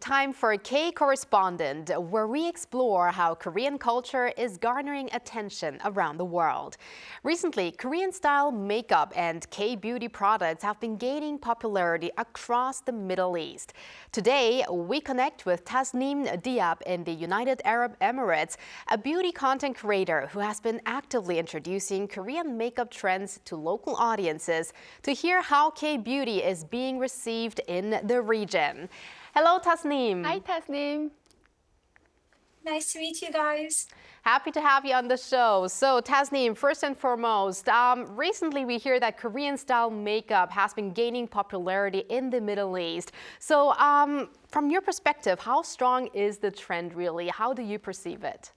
time for K-Correspondent, where we explore how Korean culture is garnering attention around the world. Recently, Korean-style makeup and K-beauty products have been gaining popularity across the Middle East. Today, we connect with Tasneem Diab in the United Arab Emirates, a beauty content creator who has been actively introducing Korean makeup trends to local audiences, to hear how K-beauty is being received in the region. Hello, Tasneem. Hi, Tasneem. Nice to meet you guys. Happy to have you on the show. So, Tasneem, first and foremost, recently we hear that Korean-style makeup has been gaining popularity in the Middle East. So, from your perspective, how strong is the trend really? How do you perceive it?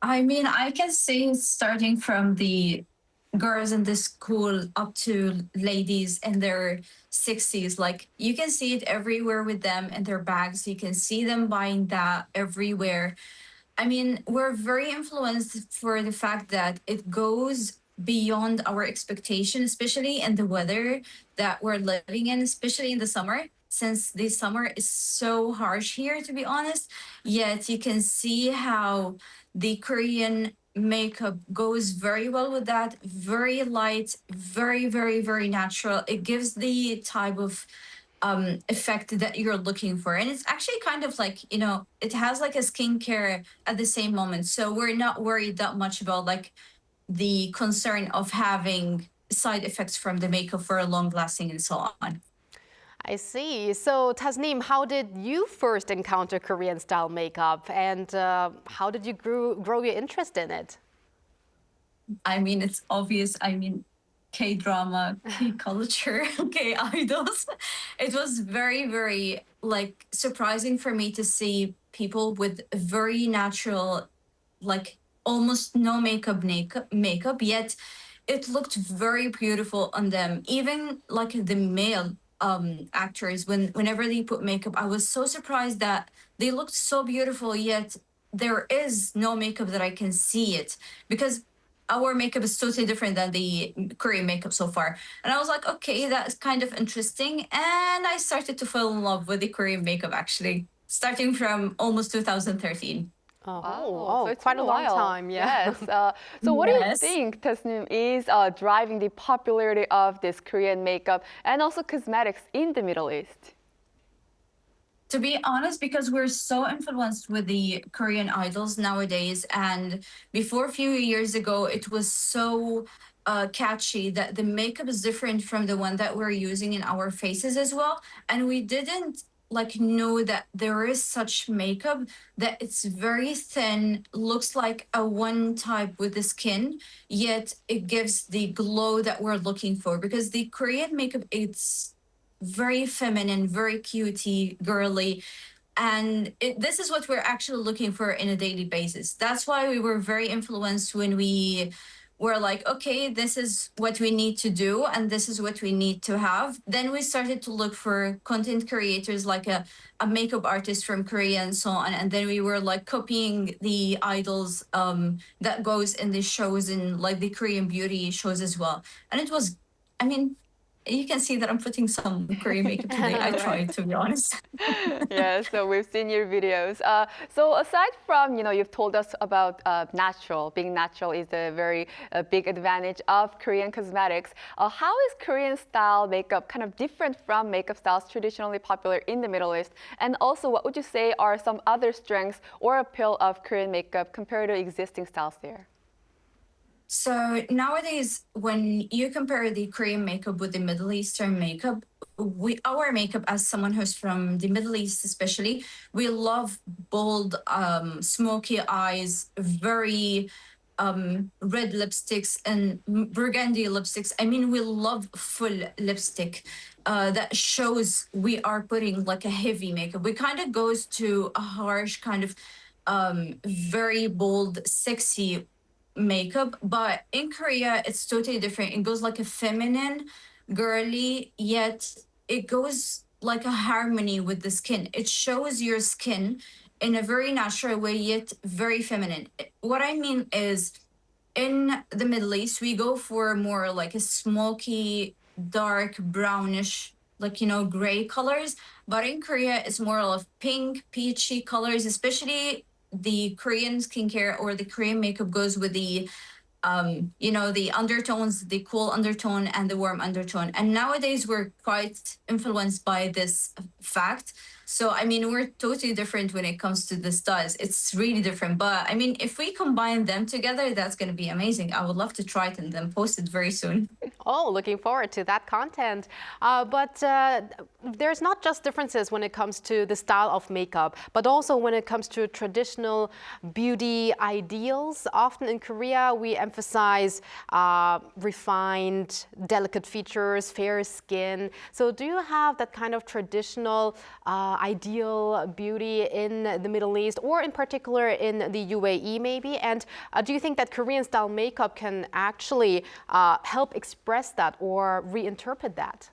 I mean, I can say starting from the girls in the school up to ladies in their 60s, like you can see it everywhere with them in their bags. You can see them buying that everywhere. I mean, we're very influenced for the fact that it goes beyond our expectation, especially in the weather that we're living in, especially in the summer, since the summer is so harsh here, to be honest. Yet you can see how the Korean makeup goes very well with that. Very light, very natural. It gives the type of effect that you're looking for. And it's actually kind of like, you know, it has like a skincare at the same moment. So we're not worried that much about like the concern of having side effects from the makeup for a long lasting and so on. I see. So, Tasneem, how did you first encounter Korean style makeup, and how did you grow your interest in it? I mean, it's obvious. I mean, K-drama, K-culture, K-idols. It was very like surprising for me to see people with very natural, like almost no makeup, yet it looked very beautiful on them. Even like the male actors, whenever they put makeup, I was so surprised that they looked so beautiful, yet there is no makeup that I can see it, because our makeup is totally different than the Korean makeup so far. And I was like, okay, that's kind of interesting. And I started to fall in love with the Korean makeup, actually, starting from almost 2013. Oh, So it's quite been a long while. time, yeah. Yes. So what do you Yes. think, Tasneem, is driving the popularity of this Korean makeup and also cosmetics in the Middle East? To be honest, because we're so influenced with the Korean idols nowadays, and before a few years ago, it was so catchy that the makeup is different from the one that we're using in our faces as well. And we didn't like know that there is such makeup that it's very thin, looks like a one type with the skin, yet it gives the glow that we're looking for. Because the Korean makeup, it's very feminine, very cutie, girly. And this is what we're actually looking for in a daily basis. That's why we were very influenced when we were like, okay, this is what we need to do and this is what we need to have. Then we started to look for content creators like a makeup artist from Korea and so on. And then we were like copying the idols that goes in the shows in like the Korean beauty shows as well. And it was, I mean, you can see that I'm putting some Korean makeup today. I tried, to be honest. Yeah, so we've seen your videos. So aside from, you've told us about being natural is a very big advantage of Korean cosmetics. How is Korean style makeup kind of different from makeup styles traditionally popular in the Middle East? And also, what would you say are some other strengths or appeal of Korean makeup compared to existing styles there? So nowadays, when you compare the Korean makeup with the Middle Eastern makeup, our makeup, as someone who's from the Middle East especially, we love bold, smoky eyes, very red lipsticks and burgundy lipsticks. I mean, we love full lipstick that shows we are putting like a heavy makeup. We kind of goes to a harsh kind of very bold, sexy makeup, but in Korea it's totally different. It goes like a feminine, girly, yet it goes like a harmony with the skin. It shows your skin in a very natural way, yet very feminine. What I mean is, in the Middle East, we go for more like a smoky, dark, brownish, like, you know, gray colors. But in Korea, it's more of pink, peachy colors, especially the Korean skincare or the Korean makeup goes with the the undertones, the cool undertone and the warm undertone. And nowadays we're quite influenced by this fact. So, I mean, we're totally different when it comes to the styles. It's really different. But I mean, if we combine them together, that's going to be amazing. I would love to try it and then post it very soon. Oh, looking forward to that content. But there's not just differences when it comes to the style of makeup, but also when it comes to traditional beauty ideals. Often in Korea, we emphasize refined, delicate features, fair skin. So do you have that kind of traditional ideal beauty in the Middle East, or in particular in the UAE maybe? And do you think that Korean style makeup can actually help express that or reinterpret that?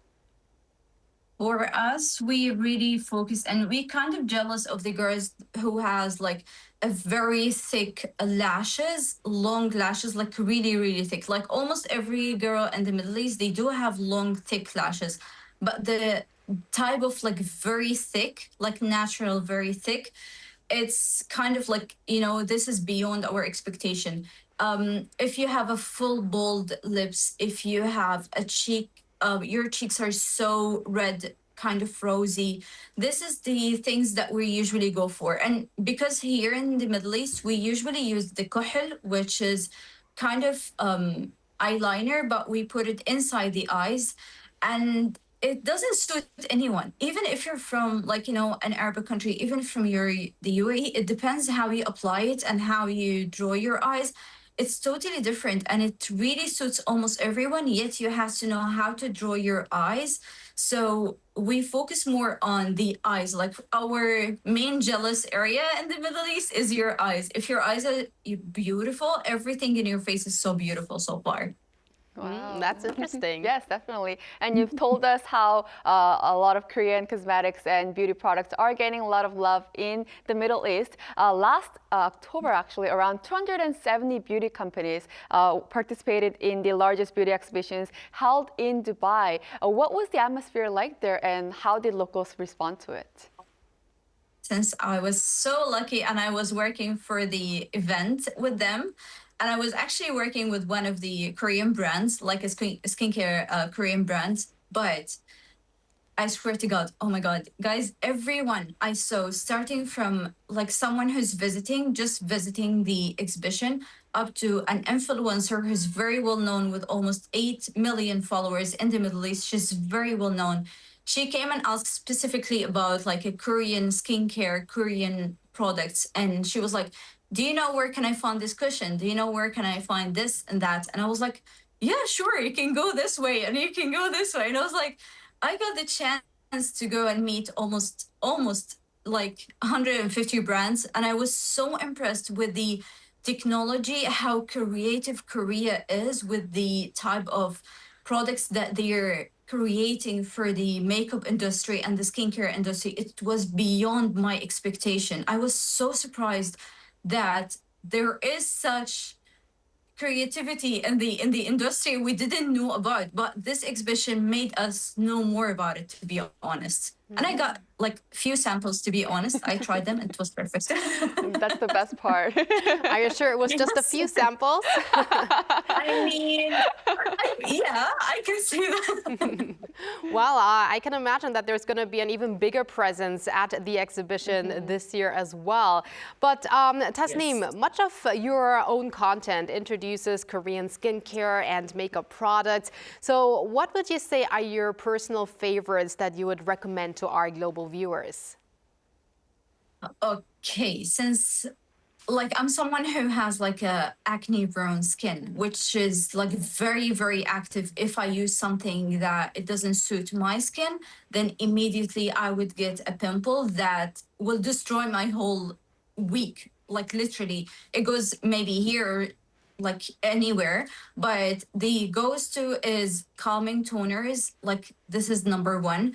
For us, we really focus and we kind of jealous of the girls who has like a very thick lashes, long lashes, like really, really thick. Like almost every girl in the Middle East, they do have long, thick lashes. But the type of like very thick, like natural, very thick, it's kind of like, this is beyond our expectation. If you have a full bold lips, if you have a cheek, your cheeks are so red, kind of rosy. This is the things that we usually go for. And because here in the Middle East, we usually use the kuhl, which is kind of eyeliner, but we put it inside the eyes. And it doesn't suit anyone. Even if you're from an Arabic country, even from the UAE, it depends how you apply it and how you draw your eyes. It's totally different and it really suits almost everyone, yet you have to know how to draw your eyes. So we focus more on the eyes. Like our main jealous area in the Middle East is your eyes. If your eyes are beautiful, everything in your face is so beautiful so far. Wow. That's interesting. Yes, definitely. And you've told us how a lot of Korean cosmetics and beauty products are gaining a lot of love in the Middle East. Last October, actually, around 270 beauty companies participated in the largest beauty exhibitions held in Dubai. What was the atmosphere like there, and how did locals respond to it? Since I was so lucky and I was working for the event with them, and I was actually working with one of the Korean brands, like a skincare Korean brands. But I swear to God, oh my God, guys, everyone I saw, starting from like someone who's just visiting the exhibition, up to an influencer who's very well known with almost 8 million followers in the Middle East. She's very well known. She came and asked specifically about like a Korean skincare, Korean products. And she was like, do you know where can I find this cushion? Do you know where can I find this and that? And I was like, yeah, sure, you can go this way and you can go this way. And I was like, I got the chance to go and meet almost like 150 brands. And I was so impressed with the technology, how creative Korea is with the type of products that they're creating for the makeup industry and the skincare industry. It was beyond my expectation. I was so surprised that there is such creativity in the industry we didn't know about, but this exhibition made us know more about it, to be honest. And I got like few samples, to be honest. I tried them and it was perfect. That's the best part. Are you sure it was just a few samples? I mean, yeah, I can say that. Well, I can imagine that there's going to be an even bigger presence at the exhibition this year as well. But Tasneem, Yes. much of your own content introduces Korean skincare and makeup products. So what would you say are your personal favorites that you would recommend to our global viewers? Okay, since like I'm someone who has like a acne prone skin, which is like very, very active. If I use something that it doesn't suit my skin, then immediately I would get a pimple that will destroy my whole week. Like literally, it goes maybe here, like anywhere. But the goes to is calming toners. Like this is number one.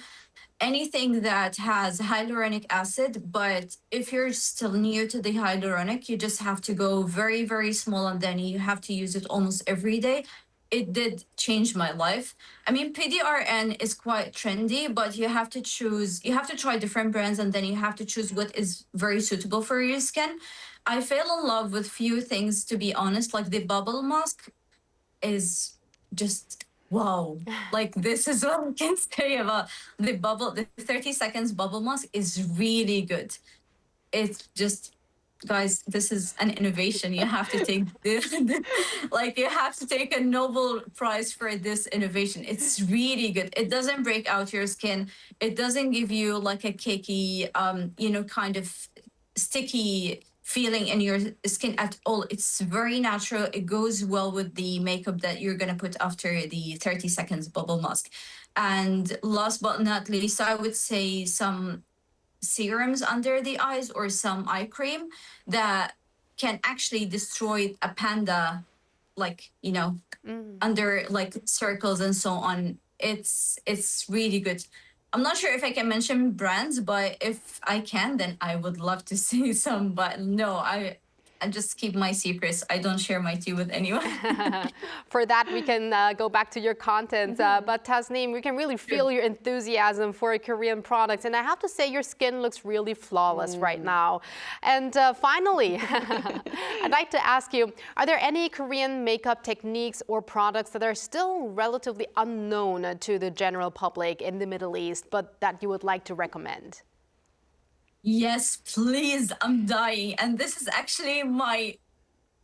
Anything that has hyaluronic acid, but if you're still new to the hyaluronic, you just have to go very, very small and then you have to use it almost every day. it did change my life. I mean, PDRN is quite trendy, but you have to choose, you have to try different brands and then you have to choose what is very suitable for your skin. I fell in love with few things, to be honest, like the bubble mask is just wow. Like this is what I can say about the 30 seconds bubble mask is really good. It's just, guys, this is an innovation. You have to take this, like you have to take a Nobel Prize for this innovation. It's really good. It doesn't break out your skin. It doesn't give you like a cakey, kind of sticky feeling in your skin at all. It's very natural. It goes well with the makeup that you're gonna put after the 30 seconds bubble mask. And last but not least, I would say some serums under the eyes or some eye cream that can actually destroy a panda, like under like circles and so on. It's really good. I'm not sure if I can mention brands, but if I can, then I would love to see some. But no, I just keep my secrets. I don't share my tea with anyone. For that, we can go back to your content. But Tasneem, we can really feel your enthusiasm for Korean products. And I have to say, your skin looks really flawless right now. And finally, I'd like to ask you, are there any Korean makeup techniques or products that are still relatively unknown to the general public in the Middle East, but that you would like to recommend? Yes, please. I'm dying. And this is actually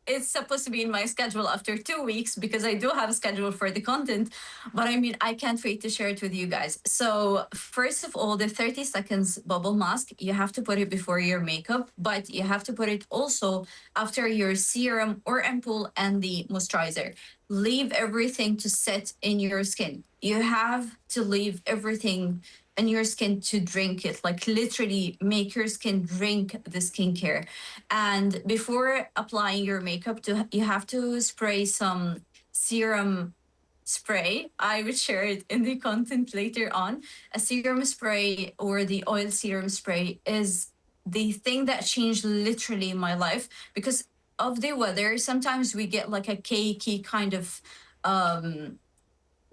it's supposed to be in my schedule after 2 weeks because I do have a schedule for the content. But I mean, I can't wait to share it with you guys. So first of all, the 30 seconds bubble mask, you have to put it before your makeup, but you have to put it also after your serum or ampoule and the moisturizer. Leave everything to set in your skin. You have to leave everything and your skin to drink it, like literally make your skin drink the skincare. And before applying your makeup, you have to spray some serum spray. I would share it in the content later on. A serum spray or the oil serum spray is the thing that changed literally my life because of the weather. Sometimes we get like a cakey kind of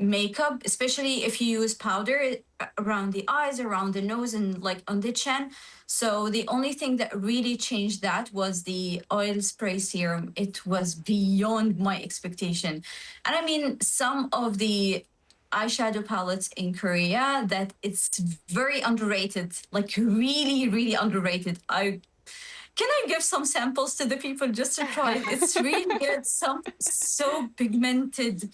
makeup, especially if you use powder around the eyes, around the nose, and like on the chin. So the only thing that really changed that was the oil spray serum. It was beyond my expectation. And I mean, some of the eyeshadow palettes in Korea that it's very underrated, like really, really underrated. Can I give some samples to the people just to try it? It's really good. Some so pigmented.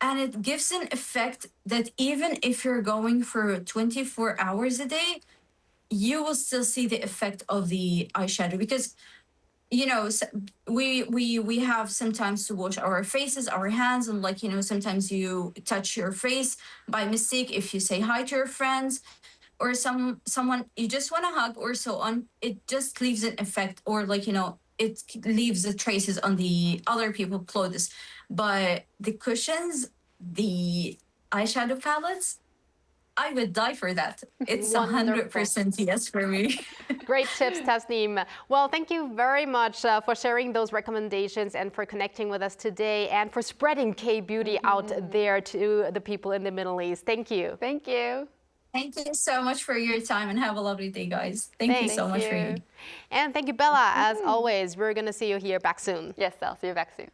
And it gives an effect that even if you're going for 24 hours a day, you will still see the effect of the eyeshadow because we have sometimes to wash our faces, our hands, and like sometimes you touch your face by mistake if you say hi to your friends or someone you just want to hug or so on. It just leaves an effect or like it leaves the traces on the other people's clothes. But the cushions, the eyeshadow palettes, I would die for that. It's 100% yes for me. Great tips, Tasneem. Well, thank you very much for sharing those recommendations and for connecting with us today and for spreading K-beauty out there to the people in the Middle East. Thank you. Thank you. Thank you so much for your time and have a lovely day, guys. Thank you so much for you. And thank you, Bella. As always, we're going to see you here back soon. Yes, I'll see you back soon.